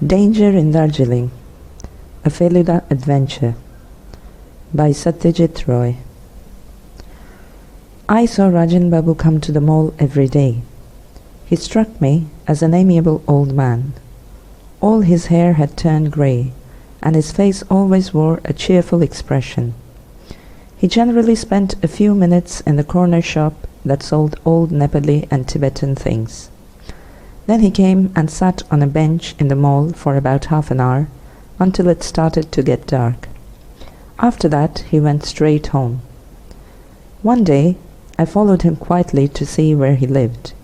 Danger in Darjeeling, a Feluda adventure by Satyajit Roy. I saw Rajen Babu come to the mall every day. He struck me as an amiable old man. All his hair had turned grey, and his face always wore a cheerful expression. He generally spent a few minutes in the corner shop that sold old Nepali and Tibetan things. Then he came and sat on a bench in the mall for about half an hour, until it started to get dark. After that he went straight home. One day I followed him quietly to see where he lived.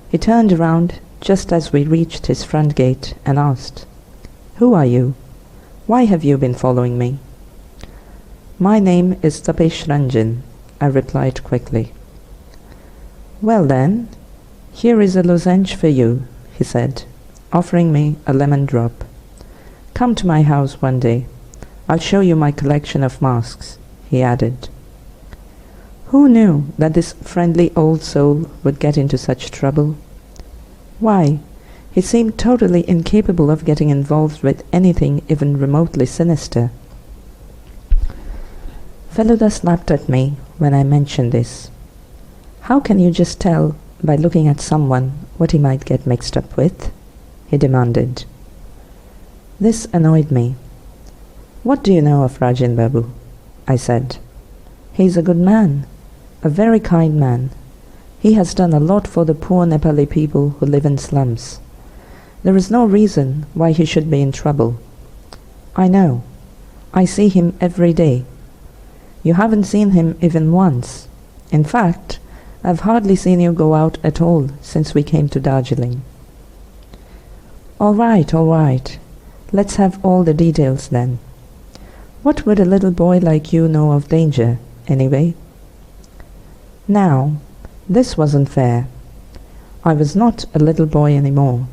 He turned around just as we reached his front gate and asked, "Who are you? Why have you been following me?" "My name is Rajen," I replied quickly. "Well then, here is a lozenge for you," he said, offering me a lemon drop. "Come to my house one day. I'll show you my collection of masks," he added. Who knew that this friendly old soul would get into such trouble? Why, he seemed totally incapable of getting involved with anything even remotely sinister. Feluda snapped at me when I mentioned this. "How can you just tell by looking at someone what he might get mixed up with?" he demanded. This annoyed me. "What do you know of Rajen Babu?" I said. "He's a good man, a very kind man. He has done a lot for the poor Nepali people who live in slums. There is no reason why he should be in trouble. I know. I see him every day. You haven't seen him even once. In fact, I've hardly seen you go out at all since we came to Darjeeling." All right. Let's have all the details then. What would a little boy like you know of danger, anyway? Now, this wasn't fair. I was not a little boy anymore.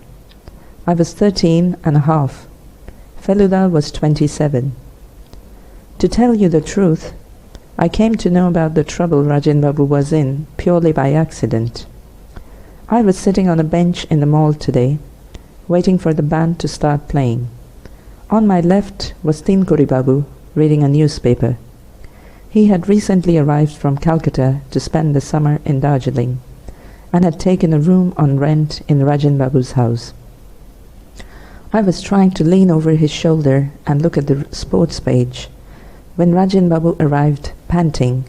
I was 13 and a half. Feluda was 27. To tell you the truth, I came to know about the trouble Rajen Babu was in purely by accident. I was sitting on a bench in the mall today, waiting for the band to start playing. On my left was Babu reading a newspaper. He had recently arrived from Calcutta to spend the summer in Darjeeling, and had taken a room on rent in Rajen Babu's house. I was trying to lean over his shoulder and look at the sports page, when Rajen Babu arrived, panting,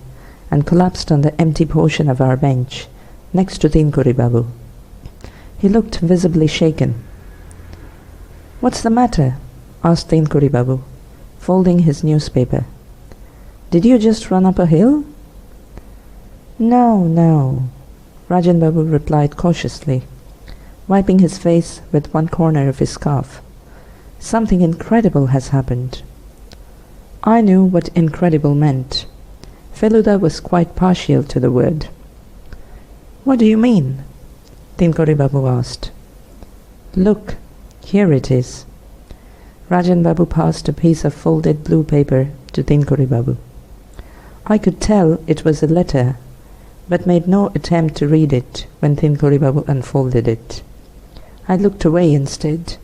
and collapsed on the empty portion of our bench, next to Babu. He looked visibly shaken. "What's the matter?" asked Babu, folding his newspaper. "Did you just run up a hill?" No, Rajen Babu replied cautiously, wiping his face with one corner of his scarf. "Something incredible has happened." I knew what incredible meant. Feluda was quite partial to the word. "What do you mean?" Babu asked. "Look, here it is." Rajen Babu passed a piece of folded blue paper to Babu. I could tell it was a letter, but made no attempt to read it when Babu unfolded it. I looked away instead,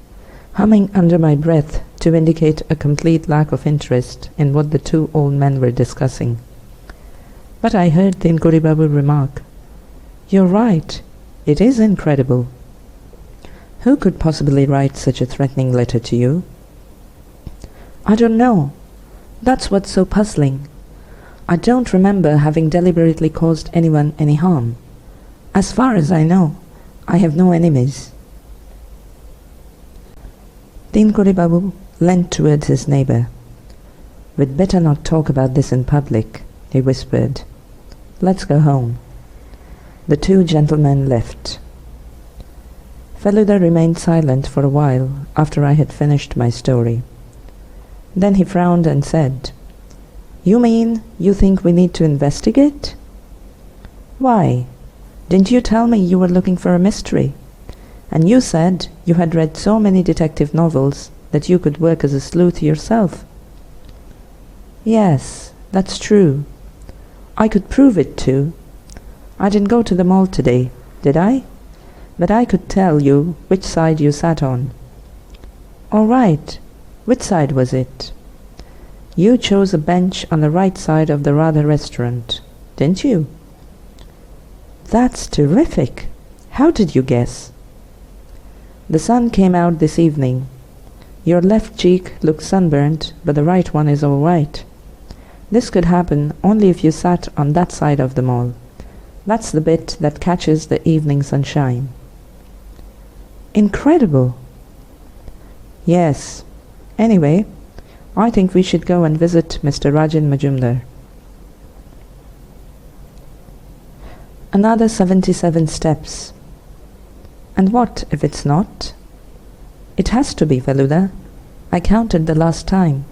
humming under my breath to indicate a complete lack of interest in what the two old men were discussing. But I heard Babu remark, "You're right, it is incredible. Who could possibly write such a threatening letter to you?" "I don't know. That's what's so puzzling. I don't remember having deliberately caused anyone any harm. As far as I know, I have no enemies." Babu leant towards his neighbor. "We'd better not talk about this in public," he whispered. "Let's go home." The two gentlemen left. Feluda remained silent for a while after I had finished my story. Then he frowned and said, "You mean you think we need to investigate?" "Why? Didn't you tell me you were looking for a mystery? And you said you had read so many detective novels that you could work as a sleuth yourself." "Yes, that's true. I could prove it too. I didn't go to the mall today, did I? But I could tell you which side you sat on." All right. Which side was it? You chose a bench on the right side of the Radha restaurant, didn't you? That's terrific. How did you guess? The sun came out this evening. Your left cheek looks sunburnt, but the right one is all right. This could happen only if you sat on that side of the mall. That's the bit that catches the evening sunshine. Incredible. Yes. Anyway, I think we should go and visit Mr. Rajen Majumdar. Another 77 steps. And what if it's not? It has to be, Feluda. I counted the last time.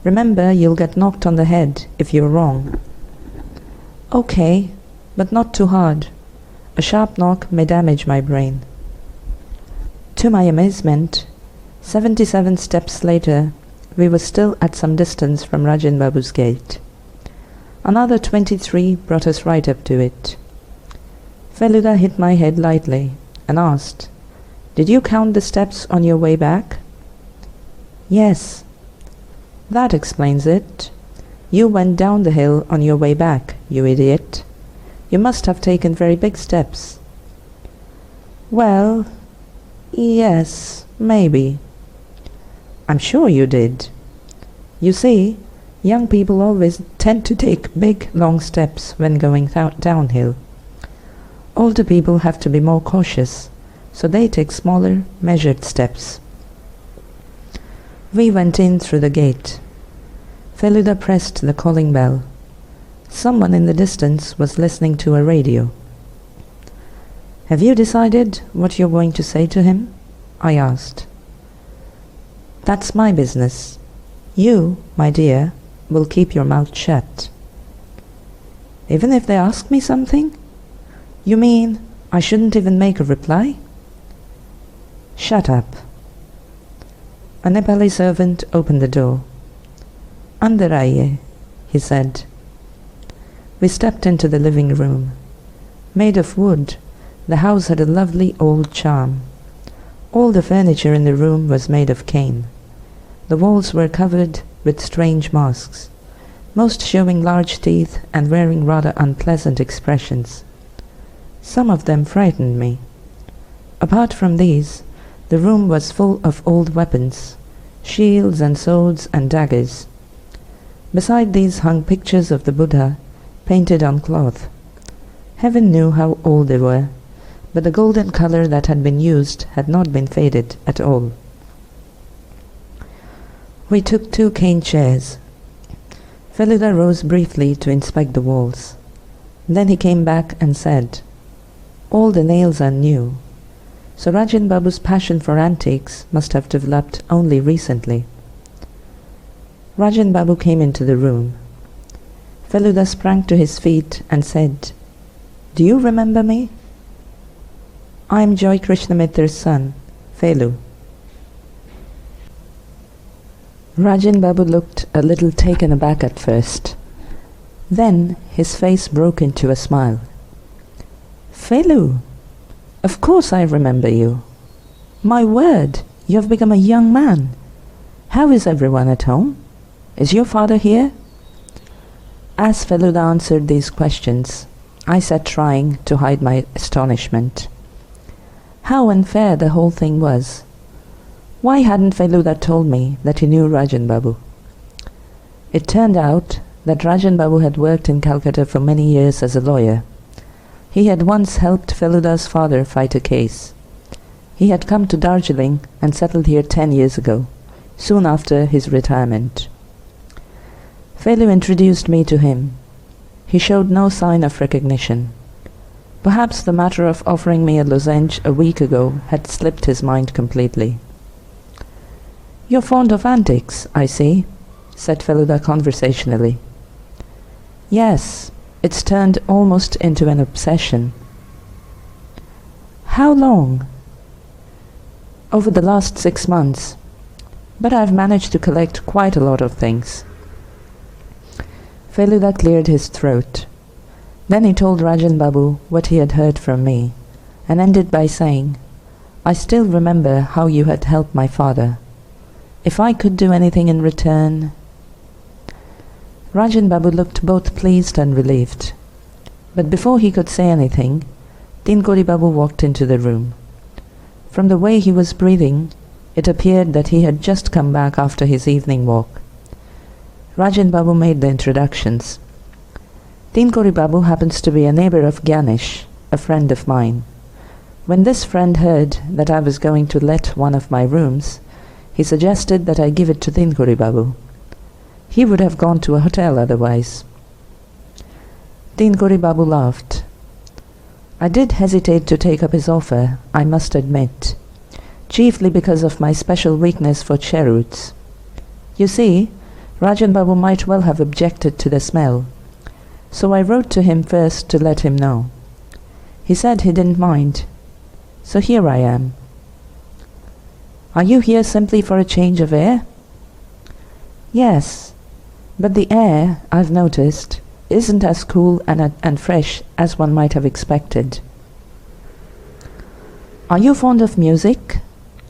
Remember, you'll get knocked on the head if you're wrong. Okay, but not too hard. A sharp knock may damage my brain. To my amazement, 77 steps later, we were still at some distance from Rajen Babu's gate. Another 23 brought us right up to it. Feluda hit my head lightly and asked, "Did you count the steps on your way back?" "Yes." "That explains it. You went down the hill on your way back, you idiot. You must have taken very big steps." "Well, yes, maybe." "I'm sure you did. You see, young people always tend to take big, long steps when going downhill. Older people have to be more cautious, so they take smaller, measured steps." We went in through the gate. Feluda pressed the calling bell. Someone in the distance was listening to a radio. "Have you decided what you're going to say to him?" I asked. "That's my business. You, my dear, will keep your mouth shut." "Even if they ask me something? You mean I shouldn't even make a reply?" "Shut up." A Nepali servant opened the door. "Andar aiye," he said. We stepped into the living room. Made of wood, the house had a lovely old charm. All the furniture in the room was made of cane. The walls were covered with strange masks, most showing large teeth and wearing rather unpleasant expressions. Some of them frightened me. Apart from these, the room was full of old weapons, shields and swords and daggers. Beside these hung pictures of the Buddha, painted on cloth. Heaven knew how old they were, but the golden color that had been used had not been faded at all. We took 2 cane chairs. Feluda rose briefly to inspect the walls. Then he came back and said, "All the nails are new. So Rajen Babu's passion for antiques must have developed only recently." Rajen Babu came into the room. Feluda sprang to his feet and said, "Do you remember me?" "I am Joy Krishnamitra's son, Felu." Rajen Babu looked a little taken aback at first. Then his face broke into a smile. "Felu, of course I remember you. My word, you have become a young man. How is everyone at home? Is your father here?" As Feluda answered these questions, I sat trying to hide my astonishment. How unfair the whole thing was. Why hadn't Feluda told me that he knew Rajen Babu? It turned out that Rajen Babu had worked in Calcutta for many years as a lawyer. He had once helped Feluda's father fight a case. He had come to Darjeeling and settled here 10 years ago, soon after his retirement. Felu introduced me to him. He showed no sign of recognition. Perhaps the matter of offering me a lozenge a week ago had slipped his mind completely. "You're fond of antiques, I see," said Feluda conversationally. "Yes, it's turned almost into an obsession." "How long?" "Over the last 6 months. But I've managed to collect quite a lot of things." Feluda cleared his throat. Then he told Rajen Babu what he had heard from me, and ended by saying, I still remember how you had helped my father. If I could do anything in return... Rajen Babu looked both pleased and relieved. But before he could say anything, Tinkuri Babu walked into the room. From the way he was breathing, it appeared that he had just come back after his evening walk. Rajen Babu made the introductions. Tinkuri Babu happens to be a neighbor of Ganesh, a friend of mine. When this friend heard that I was going to let one of my rooms, he suggested that I give it to Tinkuri Babu. He would have gone to a hotel otherwise. Tinkuri Babu laughed. I did hesitate to take up his offer, I must admit, chiefly because of my special weakness for cheroots. You see, Rajen Babu might well have objected to the smell, so I wrote to him first to let him know. He said he didn't mind, so here I am. Are you here simply for a change of air? Yes, but the air, I've noticed, isn't as cool and fresh as one might have expected. Are you fond of music?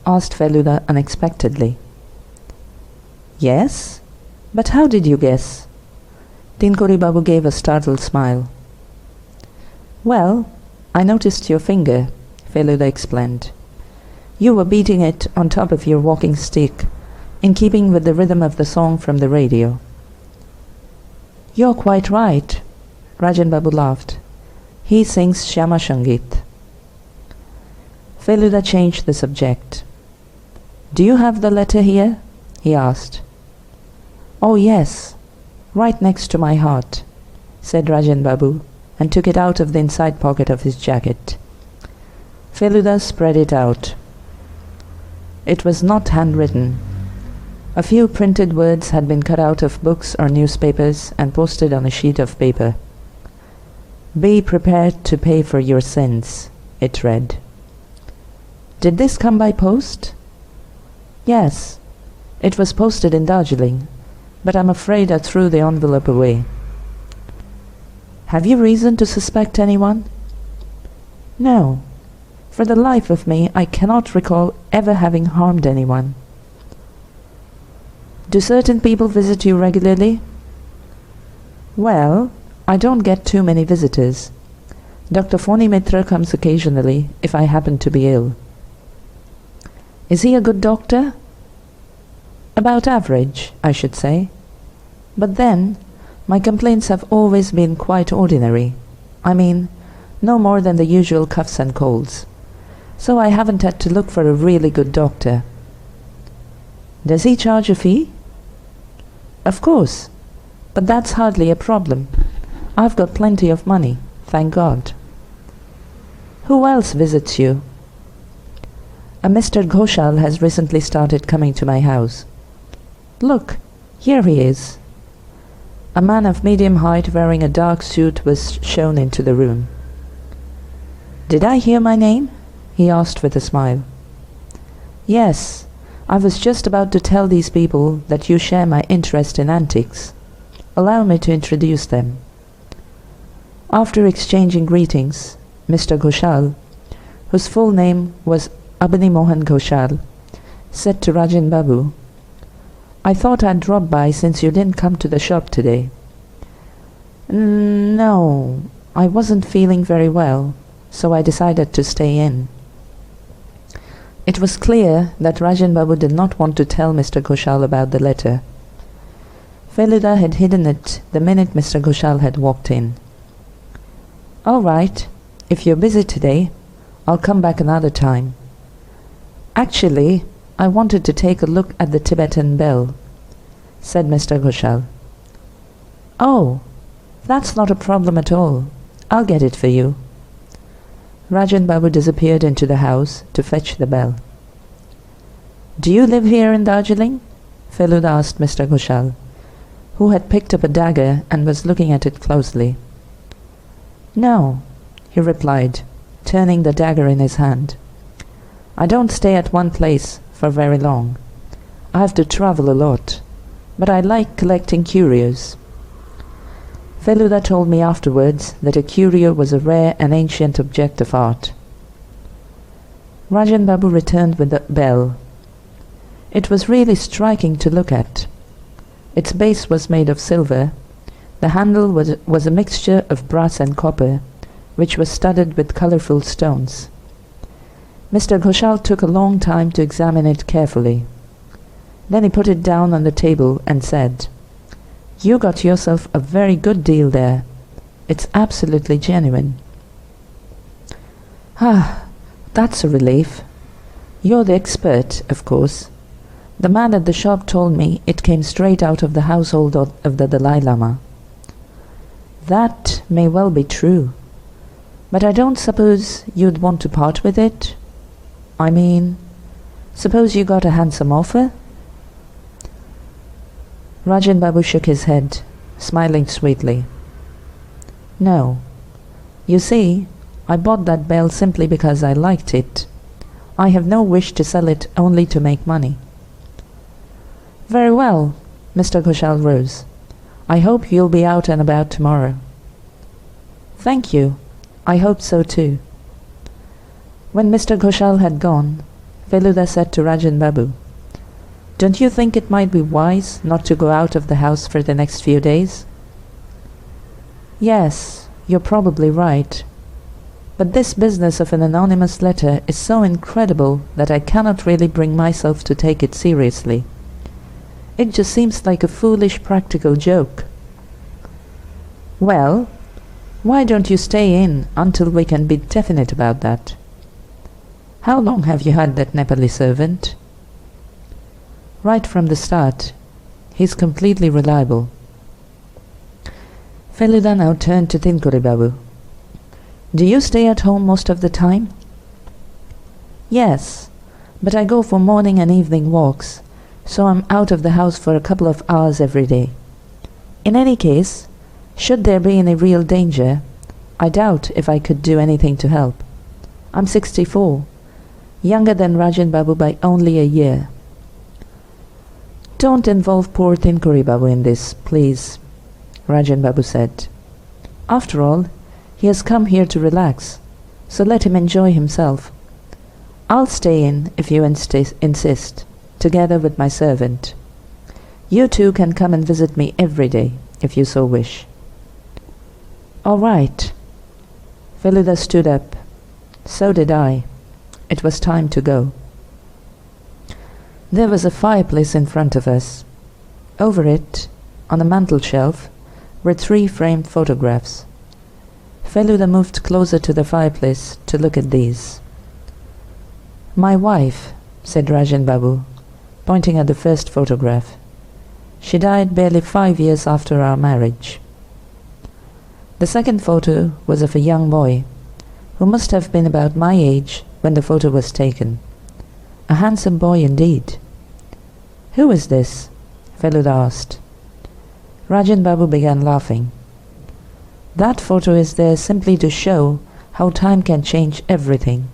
Asked Feluda unexpectedly. Yes, but how did you guess? Tinkuri Babu gave a startled smile. Well, I noticed your finger, Feluda explained. You were beating it on top of your walking stick, in keeping with the rhythm of the song from the radio. You're quite right, Rajen Babu laughed. He sings Shyama Sangit. Feluda changed the subject. Do you have the letter here? He asked. Oh yes, right next to my heart, said Rajen Babu, and took it out of the inside pocket of his jacket. Feluda spread it out. It was not handwritten. A few printed words had been cut out of books or newspapers and posted on a sheet of paper. Be prepared to pay for your sins, it read. Did this come by post? Yes, it was posted in Darjeeling, but I'm afraid I threw the envelope away. Have you reason to suspect anyone? No. For the life of me, I cannot recall ever having harmed anyone. Do certain people visit you regularly? Well, I don't get too many visitors. Dr. Phoni Mitra comes occasionally if I happen to be ill. Is he a good doctor? About average, I should say. But then, my complaints have always been quite ordinary. I mean, no more than the usual coughs and colds. So I haven't had to look for a really good doctor. Does he charge a fee? Of course, but that's hardly a problem. I've got plenty of money, thank God. Who else visits you? A Mr. Ghoshal has recently started coming to my house. Look, here he is. A man of medium height wearing a dark suit was shown into the room. Did I hear my name? He asked with a smile. Yes, I was just about to tell these people that you share my interest in antiques. Allow me to introduce them. After exchanging greetings, Mr. Ghoshal, whose full name was Abani Mohan Ghoshal, said to Rajen Babu, I thought I'd drop by since you didn't come to the shop today. No, I wasn't feeling very well, so I decided to stay in. It was clear that Rajen Babu did not want to tell Mr. Ghoshal about the letter. Feluda had hidden it the minute Mr. Ghoshal had walked in. All right, if you're busy today, I'll come back another time. Actually, I wanted to take a look at the Tibetan bell, said Mr. Ghoshal. Oh, that's not a problem at all. I'll get it for you. Rajen Babu disappeared into the house to fetch the bell. Do you live here in Darjeeling? Feluda asked Mr. Ghoshal, who had picked up a dagger and was looking at it closely. No, he replied, turning the dagger in his hand. I don't stay at one place for very long. I have to travel a lot, but I like collecting curios. Feluda told me afterwards that a curio was a rare and ancient object of art. Rajen Babu returned with the bell. It was really striking to look at. Its base was made of silver. The handle was a mixture of brass and copper, which was studded with colourful stones. Mr. Ghoshal took a long time to examine it carefully. Then he put it down on the table and said, "You got yourself a very good deal there. It's absolutely genuine." "Ah, that's a relief. You're the expert, of course. The man at the shop told me it came straight out of the household of the Dalai Lama." "That may well be true. But I don't suppose you'd want to part with it? I mean, suppose you got a handsome offer?" Rajen Babu shook his head, smiling sweetly. "No. You see, I bought that bell simply because I liked it. I have no wish to sell it only to make money." "Very well." Mr. Ghoshal rose. "I hope you'll be out and about tomorrow." "Thank you. I hope so too." When Mr. Ghoshal had gone, Feluda said to Rajen Babu, "Don't you think it might be wise not to go out of the house for the next few days?" "Yes, you're probably right. But this business of an anonymous letter is so incredible that I cannot really bring myself to take it seriously. It just seems like a foolish practical joke." "Well, why don't you stay in until we can be definite about that? How long have you had that Nepali servant?" "Right from the start. He's completely reliable." Feluda now turned to Tinkuri Babu. "Do you stay at home most of the time?" "Yes, but I go for morning and evening walks, so I'm out of the house for a couple of hours every day. In any case, should there be any real danger, I doubt if I could do anything to help. I'm 64, younger than Rajen Babu by only a year." "Don't involve poor Tinkuri Babu in this, please," Rajen Babu said. "After all, he has come here to relax, so let him enjoy himself. I'll stay in if you insist, together with my servant. You two can come and visit me every day, if you so wish." "All right." Feluda stood up. So did I. It was time to go. There was a fireplace in front of us. Over it, on a mantel shelf, were 3 framed photographs. Feluda moved closer to the fireplace to look at these. "My wife," said Rajen Babu, pointing at the first photograph. "She died barely 5 years after our marriage." The second photo was of a young boy, who must have been about my age when the photo was taken. A handsome boy indeed. "Who is this?" Feluda asked. Rajen Babu began laughing. "That photo is there simply to show how time can change everything.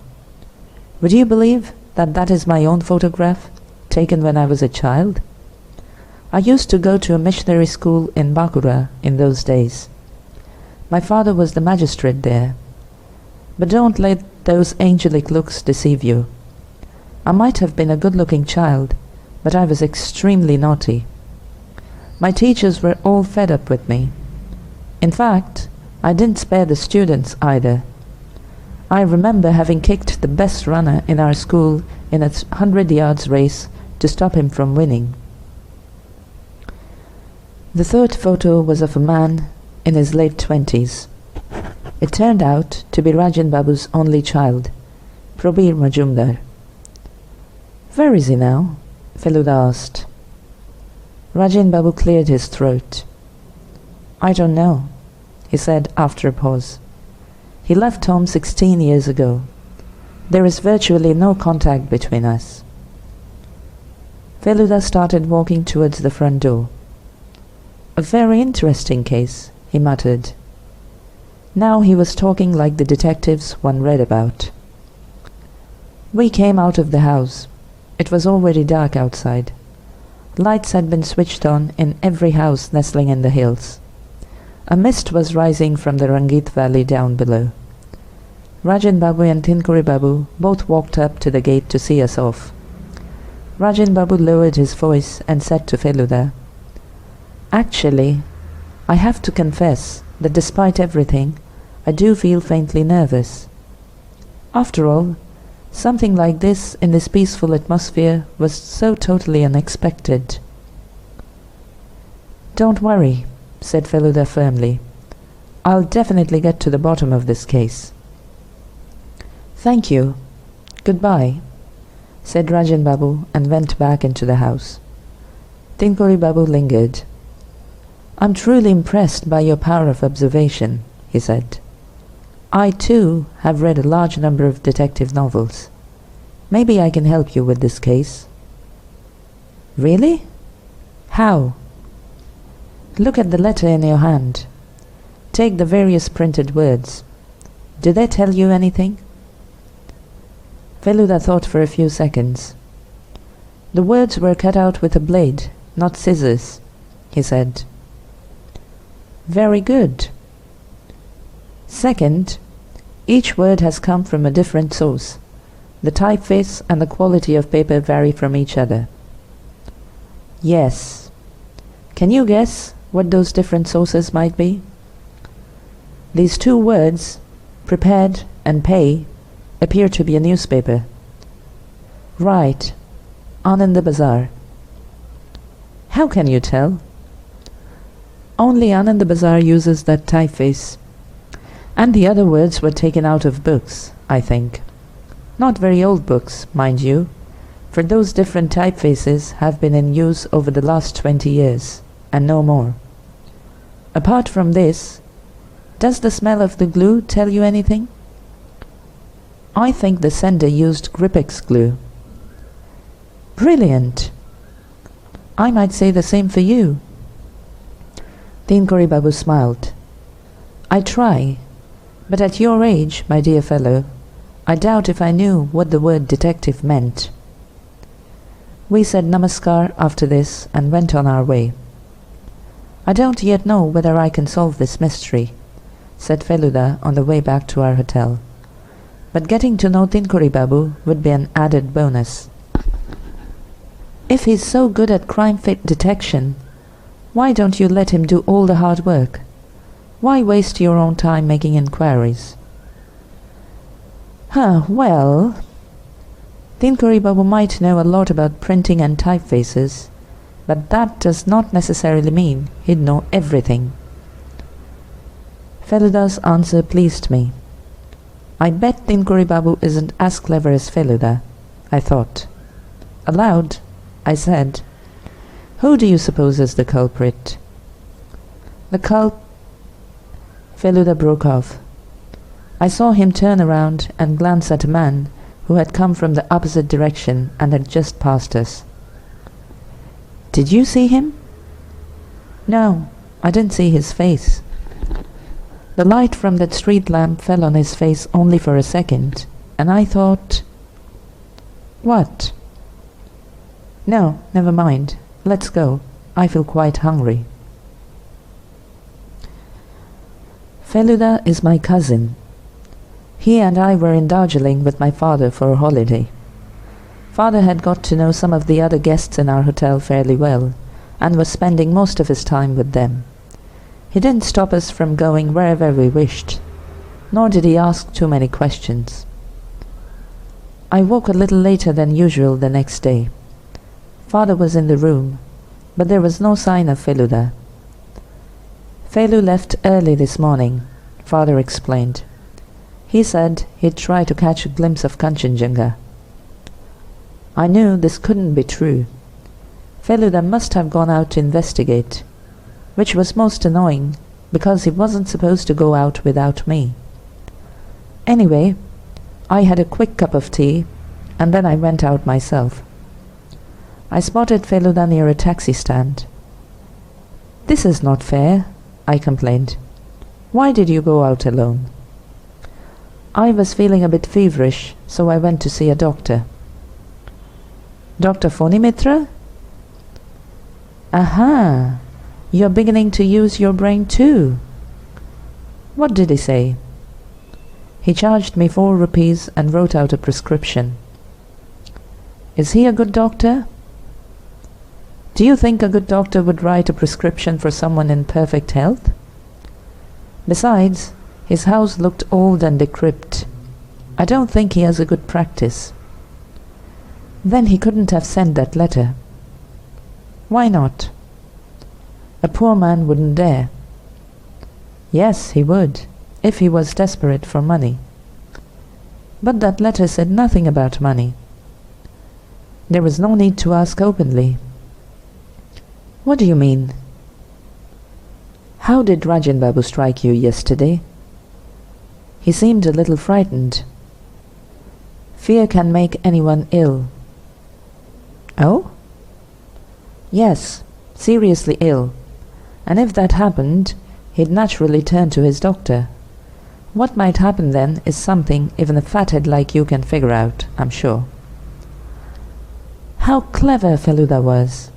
Would you believe that that is my own photograph, taken when I was a child? I used to go to a missionary school in Bakura in those days. My father was the magistrate there. But don't let those angelic looks deceive you. I might have been a good-looking child, but I was extremely naughty. My teachers were all fed up with me. In fact, I didn't spare the students either. I remember having kicked the best runner in our school in a 100 yards race to stop him from winning." The third photo was of a man in his late 20s. It turned out to be Rajen Babu's only child, Probir Majumdar. "Where is he now?" Feluda asked. Rajen Babu cleared his throat. "I don't know," he said after a pause. "He left home 16 years ago. There is virtually no contact between us." Feluda started walking towards the front door. "A very interesting case," he muttered. Now he was talking like the detectives one read about. "We came out of the house. It was already dark outside. Lights had been switched on in every house nestling in the hills. A mist was rising from the Rangit valley down below. Rajen Babu and Tinkuri Babu both walked up to the gate to see us off. Rajen Babu lowered his voice and said to Feluda, "Actually, I have to confess that despite everything, I do feel faintly nervous. After all, something like this in this peaceful atmosphere was so totally unexpected." "Don't worry," said Feluda firmly. "I'll definitely get to the bottom of this case." "Thank you. Goodbye," said Rajen Babu and went back into the house. Tinkuri Babu lingered. "I'm truly impressed by your power of observation," he said. "I, too, have read a large number of detective novels. Maybe I can help you with this case." "Really? How?" "Look at the letter in your hand. Take the various printed words. Do they tell you anything?" Feluda thought for a few seconds. "The words were cut out with a blade, not scissors," he said. "Very good. Second, each word has come from a different source. The typeface and the quality of paper vary from each other." "Yes. Can you guess what those different sources might be?" "These two words, prepared and pay, appear to be a newspaper." "Right. Anand Bazaar." "How can you tell?" "Only Anand Bazaar uses that typeface. And the other words were taken out of books, I think. Not very old books, mind you, for those different typefaces have been in use over the last 20 years, and no more. Apart from this, does the smell of the glue tell you anything?" "I think the sender used Grippex glue." "Brilliant! I might say the same for you." Tinkuri Babu smiled. "I try, but at your age, my dear fellow, I doubt if I knew what the word detective meant." We said namaskar after this and went on our way. "I don't yet know whether I can solve this mystery," said Feluda on the way back to our hotel. "But getting to know Tinkuri Babu would be an added bonus. If he's so good at crime detection, why don't you let him do all the hard work? Why waste your own time making inquiries?" Well, Tinkuri Babu might know a lot about printing and typefaces, but that does not necessarily mean he'd know everything." Feluda's answer pleased me. I bet Tinkuri Babu isn't as clever as Feluda, I thought. Aloud, I said, "Who do you suppose is the culprit?" Feluda broke off. I saw him turn around and glance at a man who had come from the opposite direction and had just passed us. "Did you see him?" "No, I didn't see his face. The light from that street lamp fell on his face only for a second, and I thought—" "What?" "No, never mind. Let's go. I feel quite hungry." Feluda is my cousin. He and I were in Darjeeling with my father for a holiday. Father had got to know some of the other guests in our hotel fairly well, and was spending most of his time with them. He didn't stop us from going wherever we wished, nor did he ask too many questions. I woke a little later than usual the next day. Father was in the room, but there was no sign of Feluda. "Felu left early this morning," Father explained. "He said he'd try to catch a glimpse of Kanchenjunga." I knew this couldn't be true. Feluda must have gone out to investigate, which was most annoying, because he wasn't supposed to go out without me. Anyway, I had a quick cup of tea, and then I went out myself. I spotted Feluda near a taxi stand. "This is not fair," I complained. "Why did you go out alone?" "I was feeling a bit feverish, so I went to see a doctor." "Dr. Fonimitra?" "Aha! You're beginning to use your brain too." "What did he say?" He charged me 4 rupees and wrote out a prescription. Is he a good doctor? Do you think a good doctor would write a prescription for someone in perfect health? Besides, his house looked old and decrepit. I don't think he has a good practice. Then he couldn't have sent that letter. Why not? A poor man wouldn't dare. Yes, he would, if he was desperate for money. But that letter said nothing about money. There was no need to ask openly. What do you mean? How did Rajen Babu strike you yesterday? He seemed a little frightened. Fear can make anyone ill. Oh? Yes, seriously ill. And if that happened, he'd naturally turn to his doctor. What might happen then is something even a fathead like you can figure out, I'm sure. How clever Feluda was!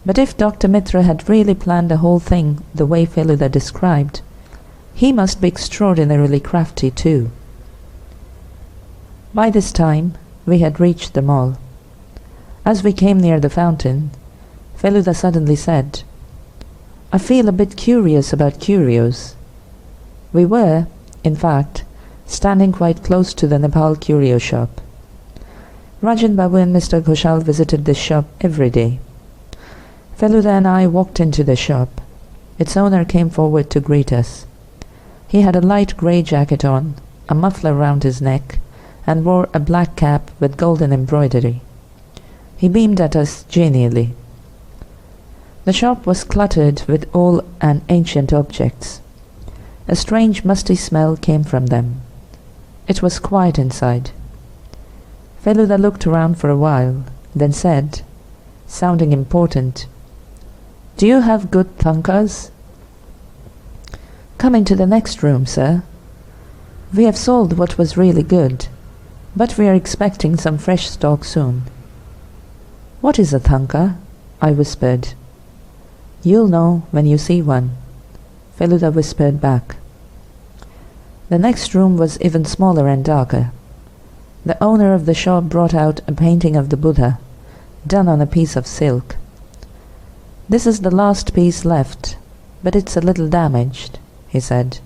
But if Dr. Mitra had really planned the whole thing the way Feluda described, he must be extraordinarily crafty too. By this time, we had reached the mall. As we came near the fountain, Feluda suddenly said, I feel a bit curious about curios. We were, in fact, standing quite close to the Nepal curio shop. Rajen Babu and Mr. Ghoshal visited this shop every day. Feluda and I walked into the shop. Its owner came forward to greet us. He had a light grey jacket on, a muffler round his neck, and wore a black cap with golden embroidery. He beamed at us genially. The shop was cluttered with old and ancient objects. A strange musty smell came from them. It was quiet inside. Feluda looked around for a while, then said, sounding important, Do you have good thankas? Come into the next room, sir. We have sold what was really good, but we are expecting some fresh stock soon. What is a thanka? I whispered. You'll know when you see one, Feluda whispered back. The next room was even smaller and darker. The owner of the shop brought out a painting of the Buddha, done on a piece of silk. This is the last piece left, but it's a little damaged, he said.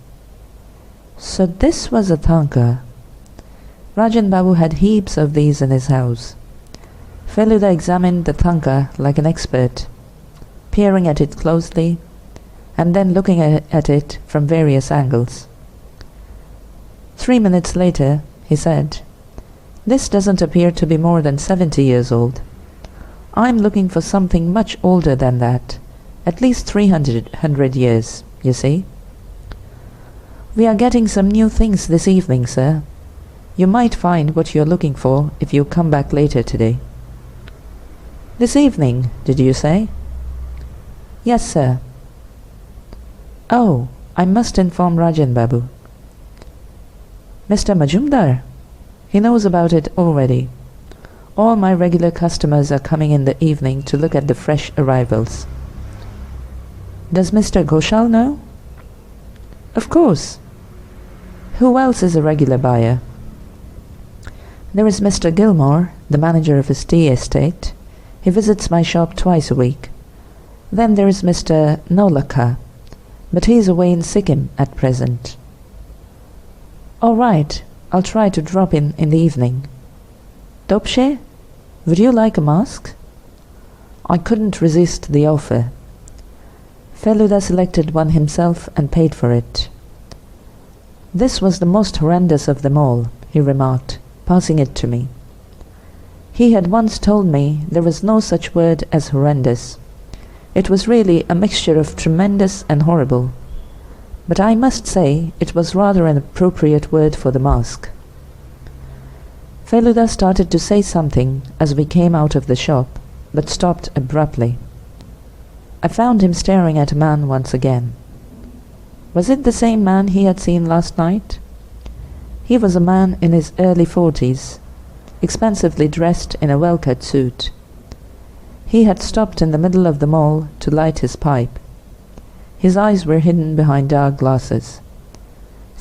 So this was a thanka. Rajen Babu had heaps of these in his house. Feluda examined the thanka like an expert, peering at it closely, and then looking at it from various angles. 3 minutes later, he said, This doesn't appear to be more than 70 years old. I'm looking for something much older than that, at least 300 years, you see. We are getting some new things this evening, sir. You might find what you're looking for if you come back later today. This evening, did you say? Yes, sir. Oh, I must inform Rajen Babu. Mr. Majumdar? He knows about it already. All my regular customers are coming in the evening to look at the fresh arrivals. Does Mr. Ghoshal know? Of course. Who else is a regular buyer? There is Mr. Gilmore, the manager of his tea estate. He visits my shop twice a week. Then there is Mr. Nolaka, but he is away in Sikkim at present. All right, I'll try to drop in the evening. Topshe, would you like a mask? I couldn't resist the offer. Feluda selected one himself and paid for it. This was the most horrendous of them all, he remarked, passing it to me. He had once told me there was no such word as horrendous. It was really a mixture of tremendous and horrible. But I must say it was rather an appropriate word for the mask. Feluda started to say something as we came out of the shop, but stopped abruptly. I found him staring at a man once again. Was it the same man he had seen last night? He was a man in his early 40s, expensively dressed in a well-cut suit. He had stopped in the middle of the mall to light his pipe. His eyes were hidden behind dark glasses.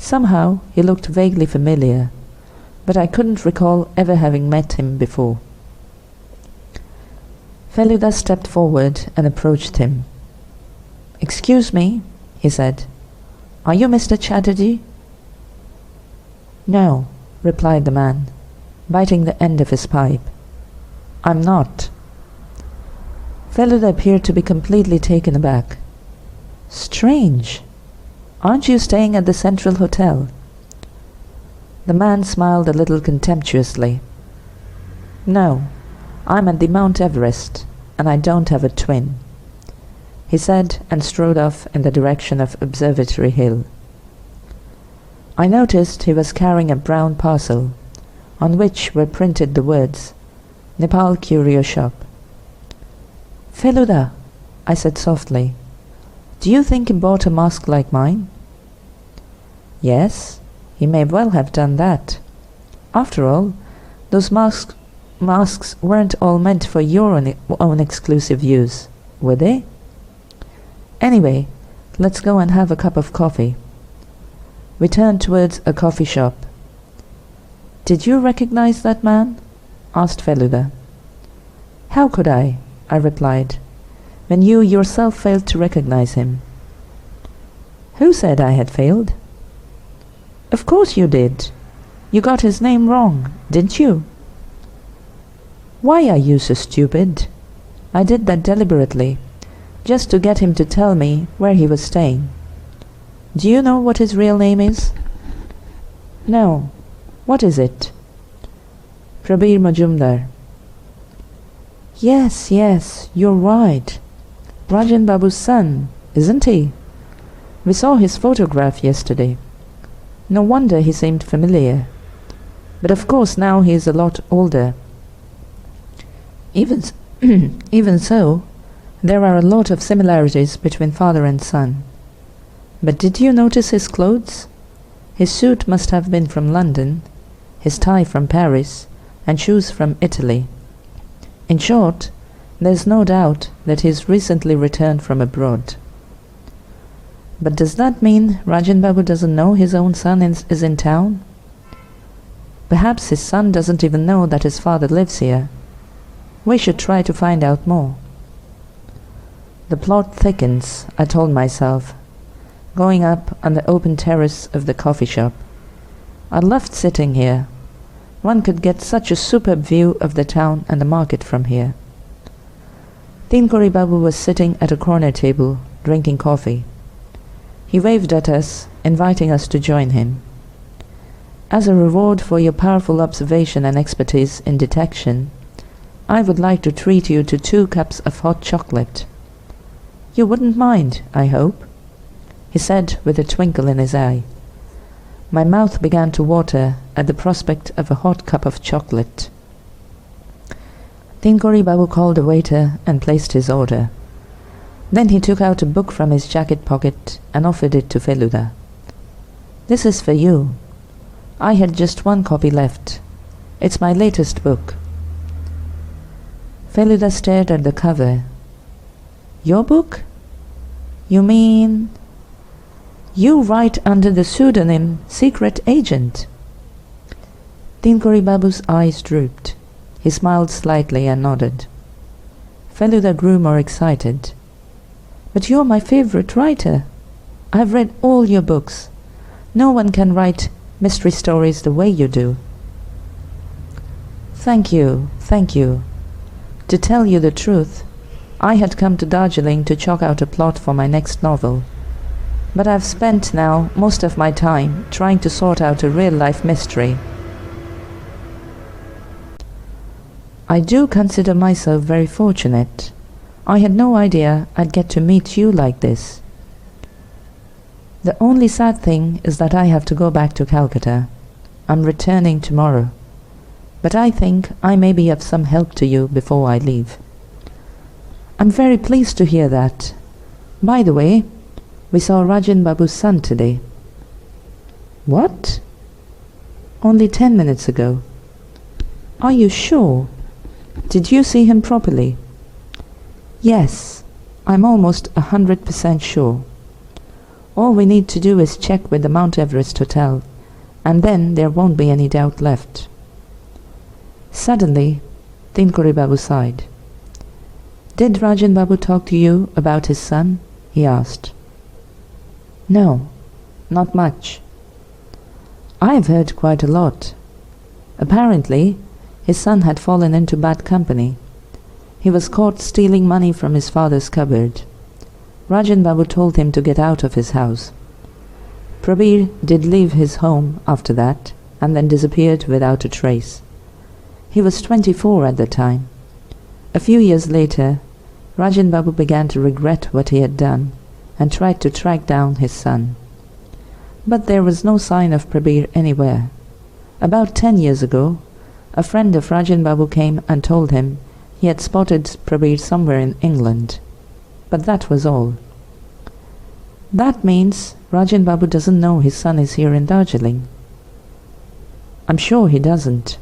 Somehow he looked vaguely familiar, but I couldn't recall ever having met him before. Feluda stepped forward and approached him. "Excuse me," he said. "Are you Mr. Chatterjee?" "No," replied the man, biting the end of his pipe. "I'm not." Feluda appeared to be completely taken aback. "Strange. Aren't you staying at the Central Hotel?" The man smiled a little contemptuously. "No, I'm at the Mount Everest, and I don't have a twin," he said, and strode off in the direction of Observatory Hill. I noticed he was carrying a brown parcel, on which were printed the words, "Nepal Curio Shop." "Feluda," I said softly, "do you think he bought a mask like mine?" "Yes, he may well have done that. After all, those masks weren't all meant for your own exclusive use, were they? Anyway, let's go and have a cup of coffee." We turned towards a coffee shop. "Did you recognize that man?" asked Feluda. "How could I replied, "when you yourself failed to recognize him?" "Who said I had failed?" "Of course you did. You got his name wrong, didn't you?" "Why are you so stupid? I did that deliberately, just to get him to tell me where he was staying. Do you know what his real name is?" "No. What is it?" "Prabir Majumdar." Yes, you're right. Rajen Babu's son, isn't he? We saw his photograph yesterday. No wonder he seemed familiar. But of course now he is a lot older. Even so, there are a lot of similarities between father and son. But did you notice his clothes? His suit must have been from London, his tie from Paris, and shoes from Italy. In short, there's no doubt that he's recently returned from abroad. But does that mean Rajan Babu doesn't know his own son is in town? Perhaps his son doesn't even know that his father lives here. We should try to find out more. The plot thickens, I told myself, going up on the open terrace of the coffee shop. I loved sitting here. One could get such a superb view of the town and the market from here. Tinkuri Babu was sitting at a corner table, drinking coffee. He waved at us, inviting us to join him. As a reward for your powerful observation and expertise in detection, I would like to treat you to 2 cups of hot chocolate. You wouldn't mind, I hope? He said with a twinkle in his eye. My mouth began to water at the prospect of a hot cup of chocolate. Tinkuri Babu called a waiter and placed his order. Then he took out a book from his jacket pocket and offered it to Feluda. "This is for you. I had just 1 copy left. It's my latest book." Feluda stared at the cover. "Your book? You mean... you write under the pseudonym Secret Agent?" Tinkuri Babu's eyes drooped. He smiled slightly and nodded. Feluda grew more excited. "But you're my favorite writer. I've read all your books. No one can write mystery stories the way you do." Thank you. To tell you the truth, I had come to Darjeeling to chalk out a plot for my next novel. But I've spent now most of my time trying to sort out a real-life mystery. I do consider myself very fortunate. I had no idea I'd get to meet you like this. The only sad thing is that I have to go back to Calcutta. I'm returning tomorrow. But I think I may be of some help to you before I leave. I'm very pleased to hear that. By the way, we saw Rajan Babu's son today. What? Only 10 minutes ago. Are you sure? Did you see him properly? Yes, I'm almost 100% sure. All we need to do is check with the Mount Everest Hotel, and then there won't be any doubt left." Suddenly, Tinkuri Babu sighed. "Did Rajan Babu talk to you about his son?" he asked. "No, not much. I've heard quite a lot. Apparently, his son had fallen into bad company. He was caught stealing money from his father's cupboard. Rajan Babu told him to get out of his house. Prabir did leave his home after that, and then disappeared without a trace. He was 24 at the time. A few years later, Rajan Babu began to regret what he had done and tried to track down his son. But there was no sign of Prabir anywhere. About 10 years ago, a friend of Rajan Babu came and told him he had spotted Prabir somewhere in England. But that was all. That means Rajan Babu doesn't know his son is here in Darjeeling. I'm sure he doesn't,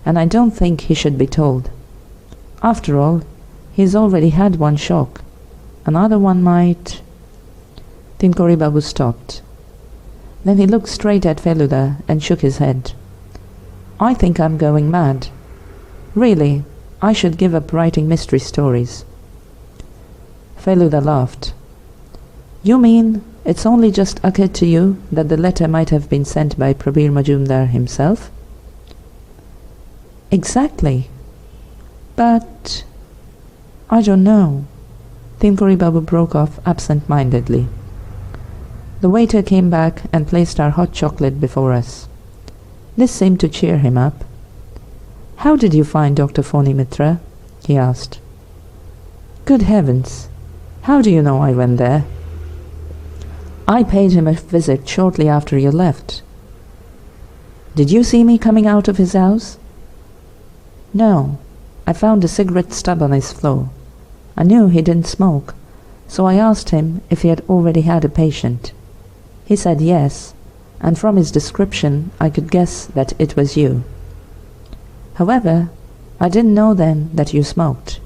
and I don't think he should be told. After all, he's already had one shock. Another one might... Tinkuri Babu stopped. Then he looked straight at Feluda and shook his head. "I think I'm going mad. Really, I should give up writing mystery stories." Feluda laughed. "You mean it's only just occurred to you that the letter might have been sent by Prabir Majumdar himself?" "Exactly. But... I don't know." Tinkuri Babu broke off absent-mindedly. The waiter came back and placed our hot chocolate before us. This seemed to cheer him up. "How did you find Dr. Phony Mitra?" he asked. "Good heavens! How do you know I went there?" "I paid him a visit shortly after you left." "Did you see me coming out of his house?" "No. I found a cigarette stub on his floor. I knew he didn't smoke, so I asked him if he had already had a patient. He said yes, and from his description I could guess that it was you. However, I didn't know then that you smoked.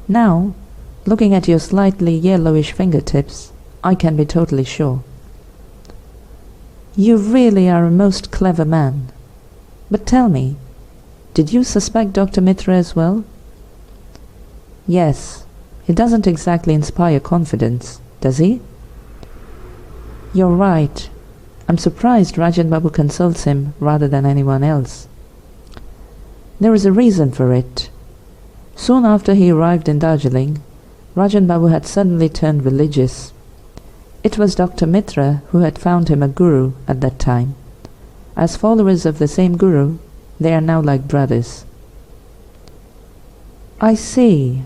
Now, looking at your slightly yellowish fingertips, I can be totally sure." "You really are a most clever man. But tell me, did you suspect Dr. Mitra as well?" "Yes. He doesn't exactly inspire confidence, does he?" "You're right. I'm surprised Rajan Babu consults him rather than anyone else. There is a reason for it. Soon after he arrived in Darjeeling, Rajan Babu had suddenly turned religious. It was Dr. Mitra who had found him a guru at that time. As followers of the same guru, they are now like brothers." "I see.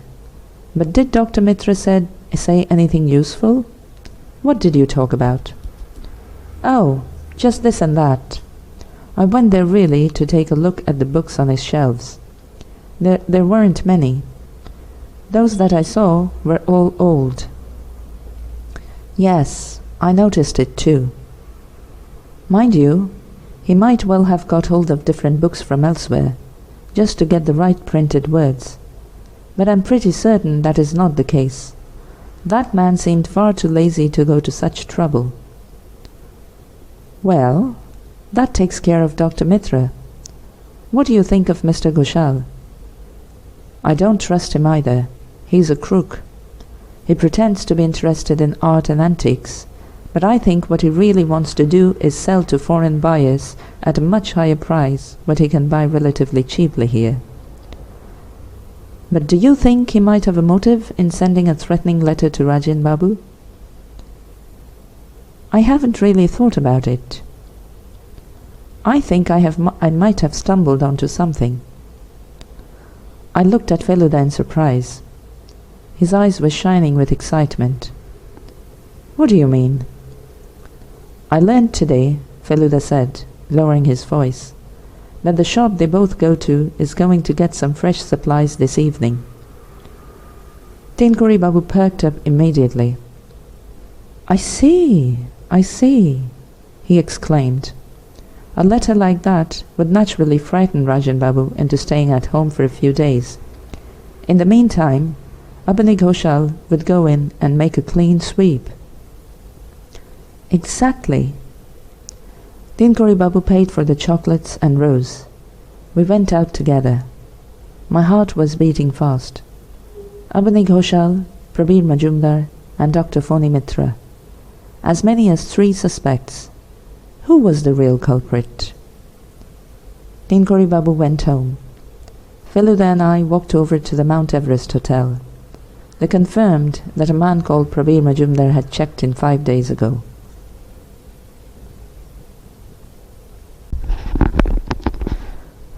But did Dr. Mitra say anything useful? What did you talk about?" "Oh, just this and that. I went there really to take a look at the books on his shelves. There weren't many. Those that I saw were all old." "Yes, I noticed it too. Mind you, he might well have got hold of different books from elsewhere, just to get the right printed words. But I'm pretty certain that is not the case. That man seemed far too lazy to go to such trouble." "Well, that takes care of Dr. Mitra. What do you think of Mr. Ghoshal?" "I don't trust him either. He's a crook. He pretends to be interested in art and antiques, but I think what he really wants to do is sell to foreign buyers at a much higher price what he can buy relatively cheaply here." "But do you think he might have a motive in sending a threatening letter to Rajan Babu?" "I haven't really thought about it. I think I might have stumbled onto something." I looked at Feluda in surprise. His eyes were shining with excitement. "What do you mean?" "I learned today," Feluda said, lowering his voice, "that the shop they both go to is going to get some fresh supplies this evening." Tinkuri Babu perked up immediately. I see, he exclaimed. A letter like that would naturally frighten Rajan Babu into staying at home for a few days. In the meantime, Abani Ghoshal would go in and make a clean sweep. Exactly. Tinkuri Babu paid for the chocolates and rose. We went out together. My heart was beating fast. Abani Ghoshal, Prabir Majumdar, and Dr. Phoni Mitra. As many as 3 suspects. Who was the real culprit? Tinkuri Babu went home. Feluda and I walked over to the Mount Everest Hotel. They confirmed that a man called Prabir Majumdar had checked in 5 days ago.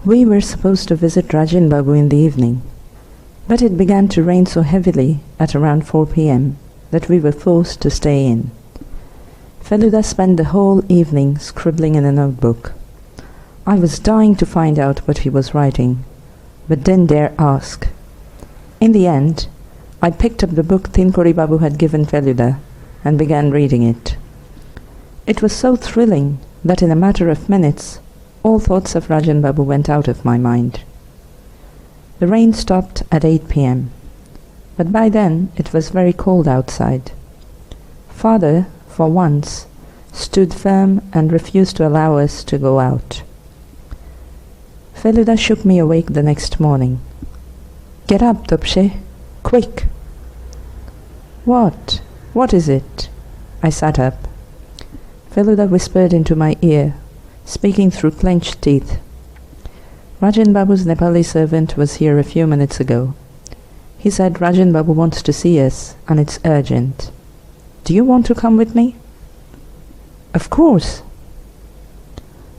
We were supposed to visit Rajen Babu in the evening, but it began to rain so heavily at around 4 p.m. that we were forced to stay in. Feluda spent the whole evening scribbling in a notebook. I was dying to find out what he was writing, but didn't dare ask. In the end, I picked up the book Tinkuri Babu had given Feluda and began reading it. It was so thrilling that in a matter of minutes, all thoughts of Rajen Babu went out of my mind. The rain stopped at 8 p.m., but by then it was very cold outside. Father, for once, stood firm and refused to allow us to go out. Feluda shook me awake the next morning. "Get up, Topshe, quick!" "What? What is it?" I sat up. Feluda whispered into my ear, speaking through clenched teeth. "Rajen Babu's Nepali servant was here a few minutes ago. He said Rajen Babu wants to see us, and it's urgent. Do you want to come with me?" "Of course."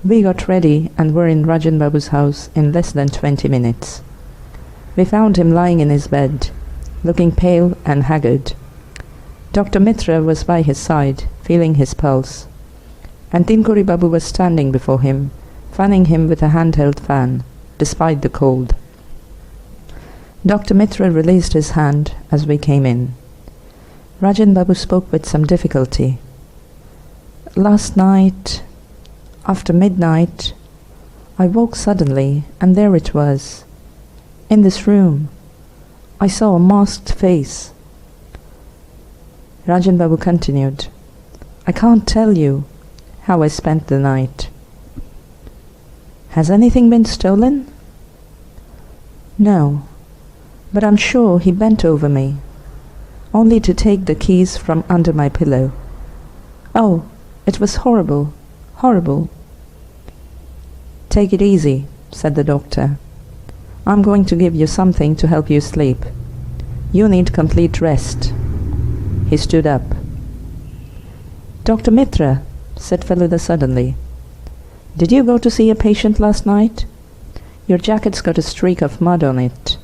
We got ready and were in Rajen Babu's house in less than 20 minutes. We found him lying in his bed, looking pale and haggard. Dr. Mitra was by his side, feeling his pulse, and Tinkuri Babu was standing before him, fanning him with a handheld fan, despite the cold. Dr. Mitra released his hand as we came in. Rajen Babu spoke with some difficulty. "Last night, after midnight, I woke suddenly, and there it was. In this room, I saw a masked face." Rajen Babu continued, "I can't tell you how I spent the night." "Has anything been stolen?" "No, but I'm sure he bent over me, only to take the keys from under my pillow. Oh, it was horrible, horrible." "Take it easy," said the doctor. "I'm going to give you something to help you sleep. You need complete rest." He stood up. "Dr. Mitra," said Feluda suddenly, "did you go to see a patient last night? Your jacket's got a streak of mud on it."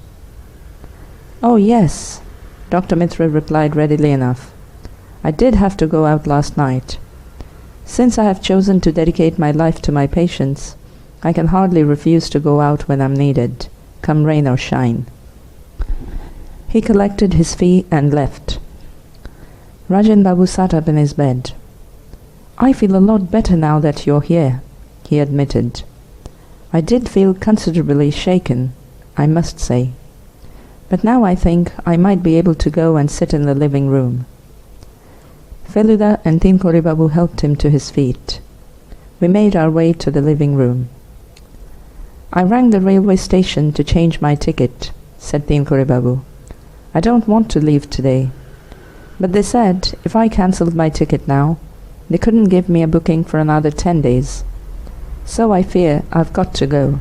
"Oh, yes," Dr. Mitra replied readily enough. "I did have to go out last night. Since I have chosen to dedicate my life to my patients, I can hardly refuse to go out when I'm needed, come rain or shine." He collected his fee and left. Rajen Babu sat up in his bed. "I feel a lot better now that you're here," he admitted. "I did feel considerably shaken, I must say. But now I think I might be able to go and sit in the living room." Feluda and Tinkuri Babu helped him to his feet. We made our way to the living room. "I rang the railway station to change my ticket," said Tinkuri Babu. "I don't want to leave today. But they said if I cancelled my ticket now, they couldn't give me a booking for another 10 days. So I fear I've got to go."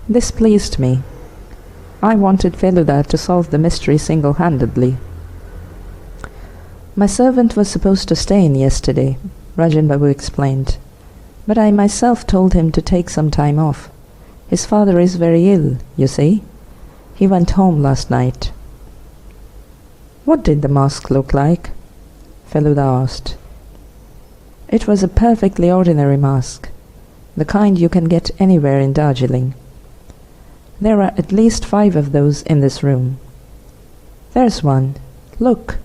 This pleased me. I wanted Feluda to solve the mystery single-handedly. "My servant was supposed to stay in yesterday," Rajen Babu explained, "but I myself told him to take some time off. His father is very ill, you see. He went home last night." "What did the mask look like?" Feluda asked. "It was a perfectly ordinary mask, the kind you can get anywhere in Darjeeling. There are at least 5 of those in this room. There's one. Look."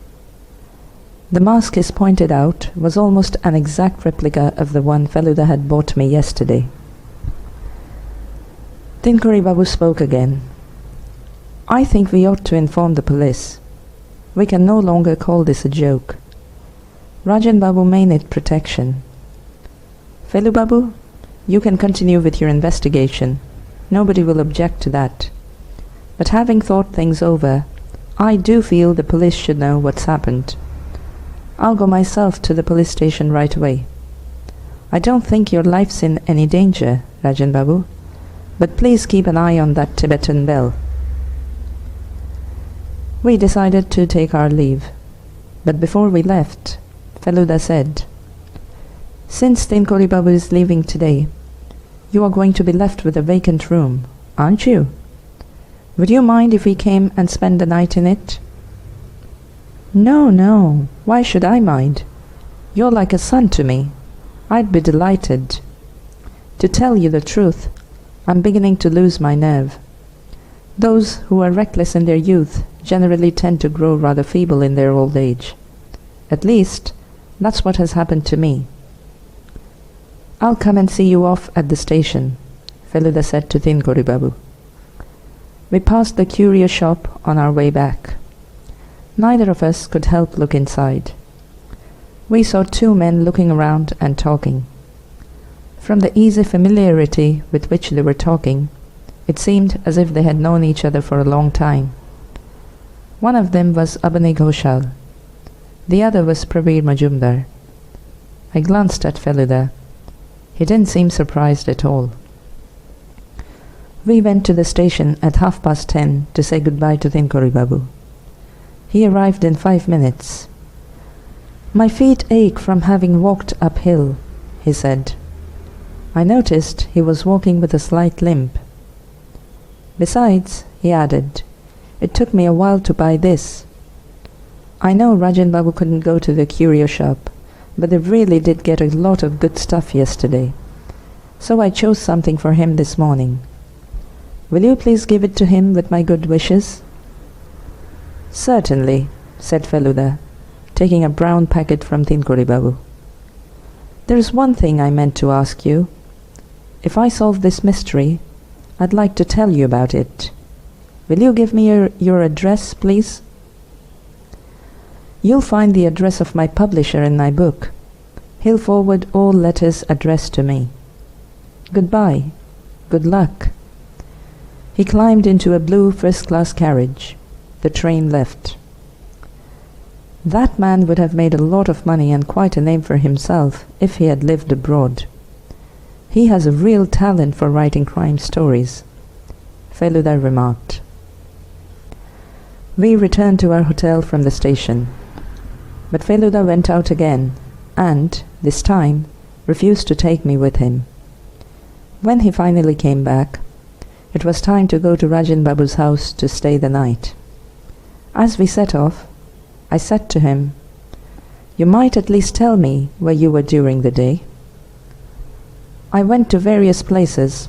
The mask he pointed out was almost an exact replica of the one Feluda had bought me yesterday. Tinkuri Babu spoke again. "I think we ought to inform the police. We can no longer call this a joke. Rajen Babu may need protection. Felu Babu, you can continue with your investigation. Nobody will object to that. But having thought things over, I do feel the police should know what's happened. I'll go myself to the police station right away. I don't think your life's in any danger, Rajen Babu, but please keep an eye on that Tibetan bell. We decided to take our leave, but before we left, Feluda said, "Since Tinkori Babu is leaving today, you are going to be left with a vacant room, aren't you? Would you mind if we came and spent the night in it?" No, why should I mind? You're like a son to me. I'd be delighted. To tell you the truth, I'm beginning to lose my nerve. Those who are reckless in their youth generally tend to grow rather feeble in their old age. At least, that's what has happened to me. I'll come and see you off at the station, Feluda said to Tinkori Babu. We passed the curio shop on our way back. Neither of us could help look inside. We saw two men looking around and talking. From the easy familiarity with which they were talking, it seemed as if they had known each other for a long time. One of them was Abani Ghoshal. The other was Prabir Majumdar. I glanced at Feluda. He didn't seem surprised at all. We went to the station at 10:30 to say goodbye to Tinkori Babu. He arrived in 5 minutes. My feet ache from having walked uphill, he said. I noticed he was walking with a slight limp. Besides, he added, it took me a while to buy this. I know Rajen Babu couldn't go to the curio shop, but they really did get a lot of good stuff yesterday. So I chose something for him this morning. Will you please give it to him with my good wishes? Certainly, said Feluda, taking a brown packet from Tinkori Babu. There's one thing I meant to ask you. If I solve this mystery, I'd like to tell you about it. Will you give me your address, please? You'll find the address of my publisher in my book. He'll forward all letters addressed to me. Goodbye. Good luck. He climbed into a blue first-class carriage. The train left. That man would have made a lot of money and quite a name for himself if he had lived abroad. He has a real talent for writing crime stories, Feluda remarked. We returned to our hotel from the station, but Feluda went out again and, this time, refused to take me with him. When he finally came back, it was time to go to Rajen Babu's house to stay the night. As we set off, I said to him, "You might at least tell me where you were during the day." I went to various places,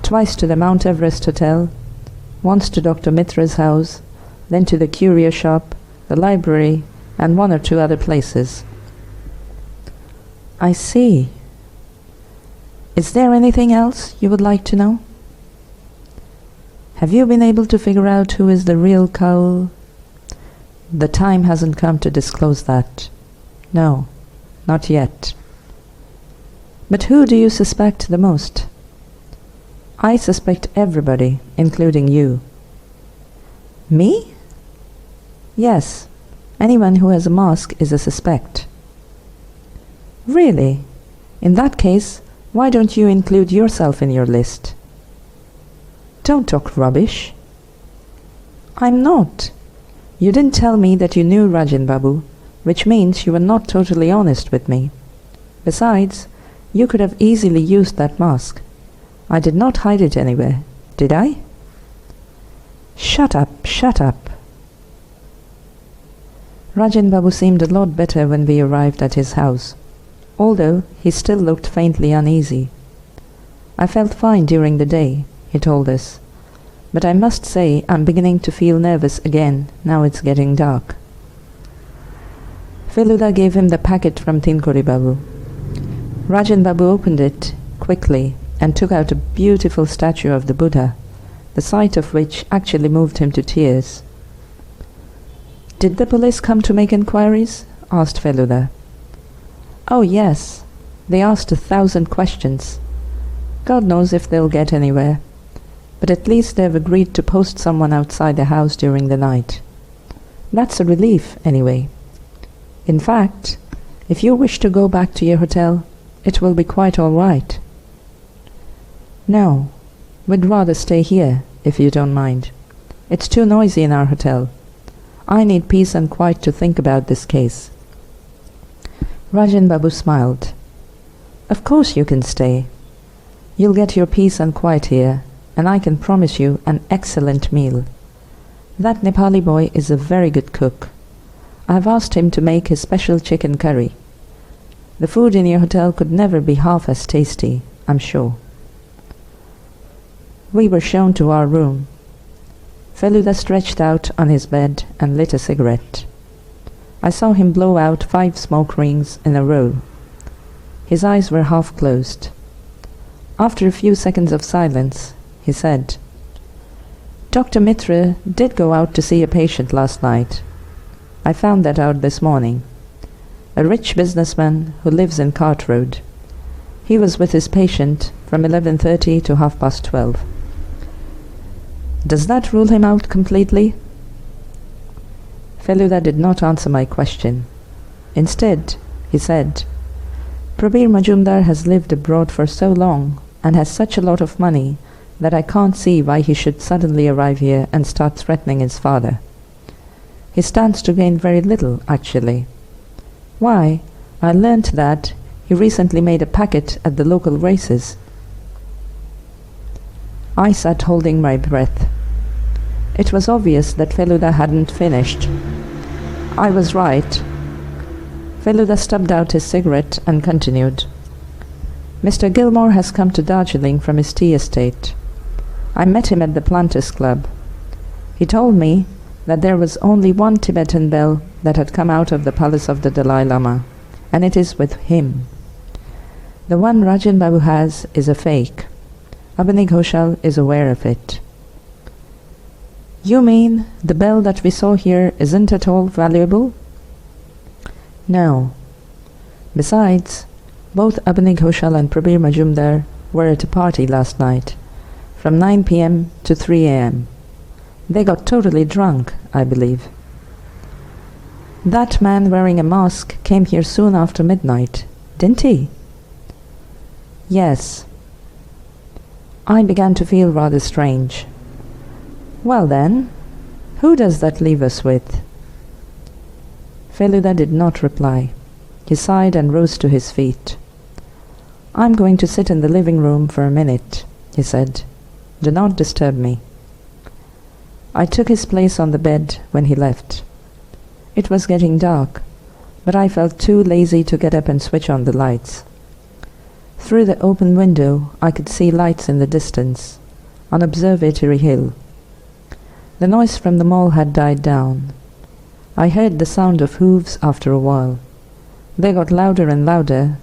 twice to the Mount Everest Hotel, once to Dr. Mitra's house, then to the curio shop, the library, and 1 or 2 other places. I see. Is there anything else you would like to know? Have you been able to figure out who is the real cow? The time hasn't come to disclose that. No, not yet. But who do you suspect the most? I suspect everybody, including you. Me? Yes, anyone who has a mask is a suspect. Really? In that case, why don't you include yourself in your list? Don't talk rubbish. I'm not. You didn't tell me that you knew Rajen Babu, which means you were not totally honest with me. Besides, you could have easily used that mask. I did not hide it anywhere, did I? Shut up, shut up. Rajen Babu seemed a lot better when we arrived at his house, although he still looked faintly uneasy. I felt fine during the day, he told us, but I must say I'm beginning to feel nervous again now it's getting dark. Feluda gave him the packet from Tinkori Babu. Rajen Babu opened it quickly and took out a beautiful statue of the Buddha, the sight of which actually moved him to tears. Did the police come to make inquiries? Asked Feluda. Oh yes, they asked 1,000 questions. God knows if they'll get anywhere. But at least they've agreed to post someone outside the house during the night. That's a relief, anyway. In fact, if you wish to go back to your hotel, it will be quite all right. No, we'd rather stay here, if you don't mind. It's too noisy in our hotel. I need peace and quiet to think about this case. Rajen Babu smiled. Of course you can stay. You'll get your peace and quiet here, and I can promise you an excellent meal. That Nepali boy is a very good cook. I've asked him to make his special chicken curry. The food in your hotel could never be half as tasty, I'm sure. We were shown to our room. Feluda stretched out on his bed and lit a cigarette. I saw him blow out 5 smoke rings in a row. His eyes were half closed. After a few seconds of silence, he said, Dr. Mitra did go out to see a patient last night. I found that out this morning. A rich businessman who lives in Cart Road. He was with his patient from 11:30 to 12:30. Does that rule him out completely? Feluda did not answer my question. Instead, he said, Prabir Majumdar has lived abroad for so long and has such a lot of money that I can't see why he should suddenly arrive here and start threatening his father. He stands to gain very little, actually. Why, I learnt that he recently made a packet at the local races. I sat holding my breath. It was obvious that Feluda hadn't finished. I was right. Feluda stubbed out his cigarette and continued. Mr. Gilmore has come to Darjeeling from his tea estate. I met him at the Planters Club. He told me that there was only one Tibetan bell that had come out of the palace of the Dalai Lama, and it is with him. The one Rajen Babu has is a fake. Abani Ghoshal is aware of it. You mean the bell that we saw here isn't at all valuable? No. Besides, both Abani Ghoshal and Prabir Majumdar were at a party last night, from 9 p.m. to 3 a.m. They got totally drunk, I believe. That man wearing a mask came here soon after midnight, didn't he? Yes. I began to feel rather strange. Well then, who does that leave us with? Feluda did not reply. He sighed and rose to his feet. I'm going to sit in the living room for a minute, he said. Do not disturb me. I took his place on the bed when he left. It was getting dark, but I felt too lazy to get up and switch on the lights. Through the open window I could see lights in the distance, on Observatory Hill. The noise from the mall had died down. I heard the sound of hooves after a while. They got louder and louder,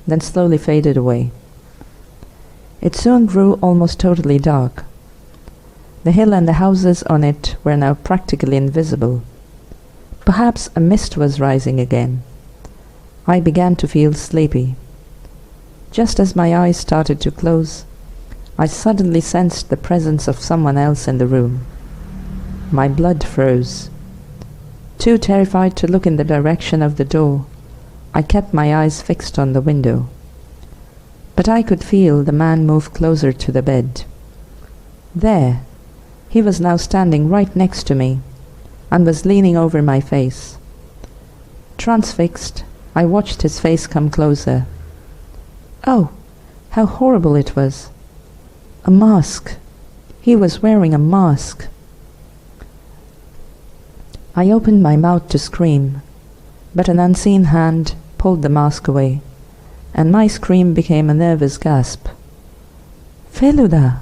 then slowly faded away. It soon grew almost totally dark. The hill and the houses on it were now practically invisible. Perhaps a mist was rising again. I began to feel sleepy. Just as my eyes started to close, I suddenly sensed the presence of someone else in the room. My blood froze. Too terrified to look in the direction of the door, I kept my eyes fixed on the window. But I could feel the man move closer to the bed. There, he was now standing right next to me, and was leaning over my face. Transfixed, I watched his face come closer. Oh, how horrible it was! A mask! He was wearing a mask! I opened my mouth to scream, but an unseen hand pulled the mask away, and my scream became a nervous gasp. Feluda!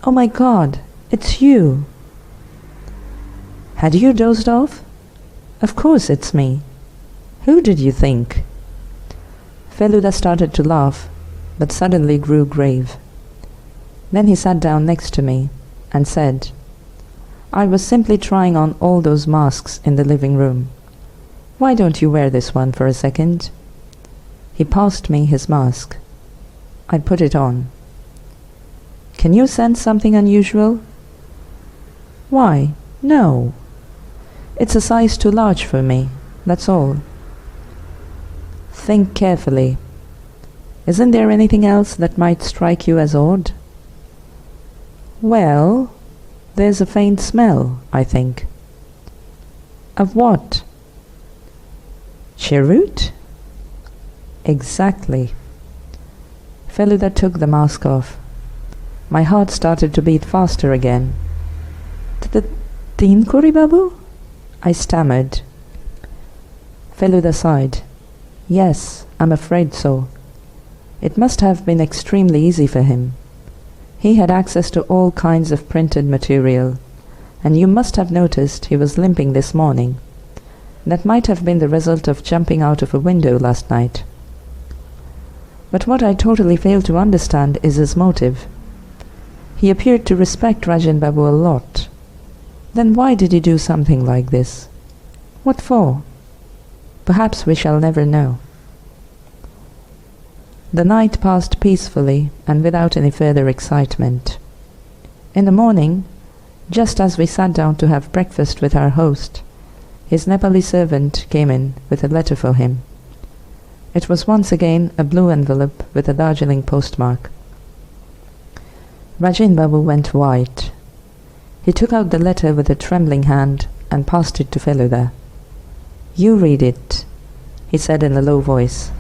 Oh my God, it's you! Had you dozed off? Of course it's me. Who did you think? Feluda started to laugh, but suddenly grew grave. Then he sat down next to me and said, I was simply trying on all those masks in the living room. Why don't you wear this one for a second? He passed me his mask. I put it on. Can you sense something unusual? Why, no. It's a size too large for me, that's all. Think carefully. Isn't there anything else that might strike you as odd? Well, there's a faint smell, I think. Of what? Cheroot? Exactly. Feluda took the mask off. My heart started to beat faster again. Teen kuri, Babu? I stammered. Feluda sighed. Yes, I'm afraid so. It must have been extremely easy for him. He had access to all kinds of printed material, and you must have noticed he was limping this morning. That might have been the result of jumping out of a window last night. But what I totally fail to understand is his motive. He appeared to respect Rajen Babu a lot. Then why did he do something like this? What for? Perhaps we shall never know. The night passed peacefully and without any further excitement. In the morning, just as we sat down to have breakfast with our host, his Nepali servant came in with a letter for him. It was once again a blue envelope with a Darjeeling postmark. Rajen Babu went white. He took out the letter with a trembling hand and passed it to Feluda. You read it, he said in a low voice.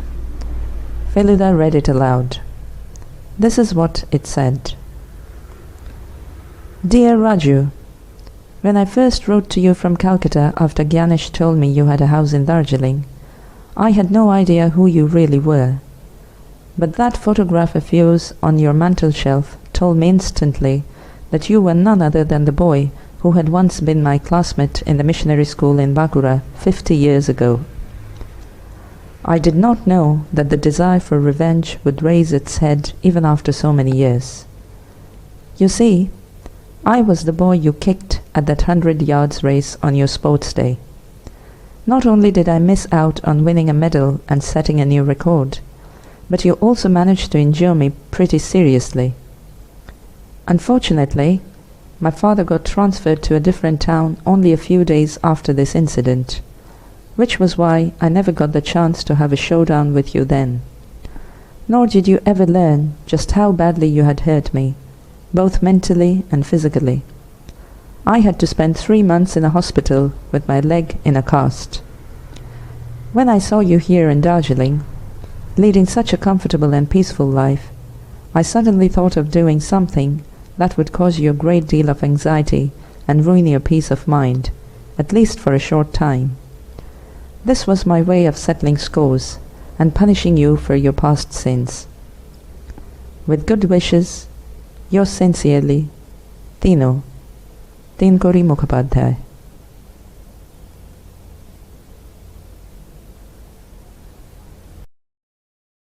Feluda read it aloud. This is what it said. Dear Raju, when I first wrote to you from Calcutta after Gyanesh told me you had a house in Darjeeling, I had no idea who you really were. But that photograph of yours on your mantel shelf told me instantly that you were none other than the boy who had once been my classmate in the missionary school in Bakura 50 years ago. I did not know that the desire for revenge would raise its head even after so many years. You see, I was the boy you kicked at that 100 yards race on your sports day. Not only did I miss out on winning a medal and setting a new record, but you also managed to injure me pretty seriously. Unfortunately, my father got transferred to a different town only a few days after this incident, which was why I never got the chance to have a showdown with you then. Nor did you ever learn just how badly you had hurt me, both mentally and physically. I had to spend 3 months in a hospital with my leg in a cast. When I saw you here in Darjeeling, leading such a comfortable and peaceful life, I suddenly thought of doing something that would cause you a great deal of anxiety and ruin your peace of mind, at least for a short time. This was my way of settling scores and punishing you for your past sins. With good wishes, yours sincerely, Tino, Tin Kori Mukhopadhyay.